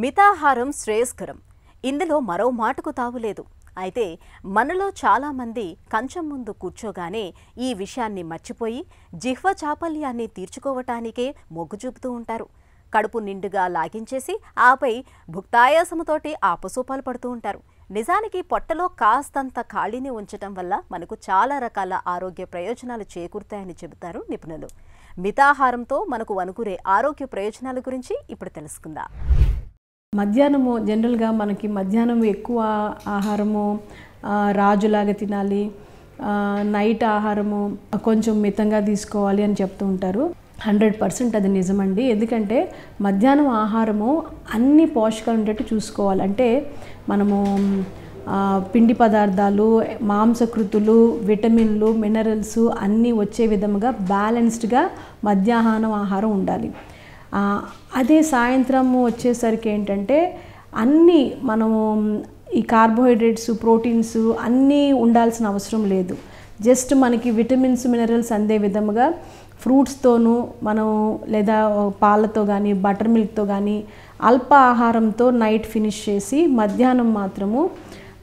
మితాహారం శ్రేయస్కరం. ఇందులో మరో మాటకు తావులేదు. అయితే మనలో చాలామంది కంచం ముందు కూర్చోగానే ఈ విషయాన్ని మర్చిపోయి జిహ్వ చాపల్యాన్ని తీర్చుకోవటానికే మొగ్గు చూపుతూ ఉంటారు. కడుపు నిండుగా లాగించేసి ఆపై భుక్తాయాసముతోటి ఆపసోపాలు పడుతూ ఉంటారు. నిజానికి పొట్టలో కాస్తంత ఖాళీని ఉంచటం వల్ల మనకు చాలా రకాల ఆరోగ్య ప్రయోజనాలు చేకూరుతాయని చెబుతారు నిపుణులు. మితాహారంతో మనకు వనుకురే ఆరోగ్య ప్రయోజనాల గురించి ఇప్పుడు తెలుసుకుందాం. మధ్యాహ్నము జనరల్గా మనకి మధ్యాహ్నం ఎక్కువ ఆహారము రాజులాగా తినాలి, నైట్ ఆహారము కొంచెం మితంగా తీసుకోవాలి అని చెప్తూ ఉంటారు. 100% అది నిజమండి. ఎందుకంటే మధ్యాహ్నం ఆహారము అన్ని పోషకాలు ఉండేట్టు చూసుకోవాలి. అంటే మనము పిండి పదార్థాలు, మాంసకృతులు, విటమిన్లు, మినరల్స్ అన్నీ వచ్చే విధముగా బ్యాలెన్స్డ్గా మధ్యాహ్నం ఆహారం ఉండాలి. అదే సాయంత్రము వచ్చేసరికి ఏంటంటే అన్నీ మనము ఈ కార్బోహైడ్రేట్స్, ప్రోటీన్స్ అన్నీ ఉండాల్సిన అవసరం లేదు. జస్ట్ మనకి విటమిన్స్, మినరల్స్ అందే విధముగా ఫ్రూట్స్తోనూ మనం లేదా పాలతో కానీ బటర్ మిల్క్తో కానీ అల్ప ఆహారంతో నైట్ ఫినిష్ చేసి మధ్యాహ్నం మాత్రము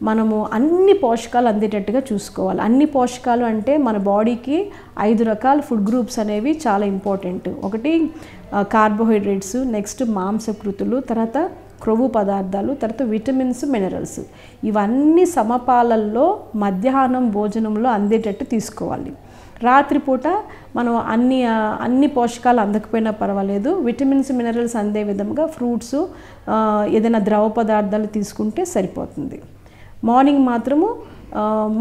మనము అన్ని పోషకాలు అందేటట్టుగా చూసుకోవాలి. అన్ని పోషకాలు అంటే మన బాడీకి 5 రకాల ఫుడ్ గ్రూప్స్ అనేవి చాలా ఇంపార్టెంట్. ఒకటి కార్బోహైడ్రేట్స్, నెక్స్ట్ మాంసకృతులు, తర్వాత క్రొవ్వు పదార్థాలు, తర్వాత విటమిన్స్, మినరల్స్. ఇవన్నీ సమపాలల్లో మధ్యాహ్నం భోజనంలో అందేటట్టు తీసుకోవాలి. రాత్రిపూట మనం అన్ని పోషకాలు అందకపోయినా పర్వాలేదు, విటమిన్స్, మినరల్స్ అందే విధంగా ఫ్రూట్స్, ఏదైనా ద్రవ పదార్థాలు తీసుకుంటే సరిపోతుంది. మార్నింగ్ మాత్రము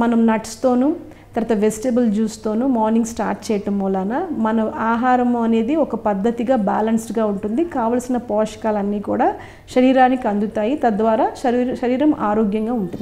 మనం నట్స్తోనూ తర్వాత వెజిటబుల్ జ్యూస్తోనూ మార్నింగ్ స్టార్ట్ చేయటం మూలాన మన ఆహారము అనేది ఒక పద్ధతిగా బ్యాలెన్స్డ్గా ఉంటుంది. కావలసిన పోషకాలన్నీ కూడా శరీరానికి అందుతాయి. తద్వారా శరీరం ఆరోగ్యంగా ఉంటుంది.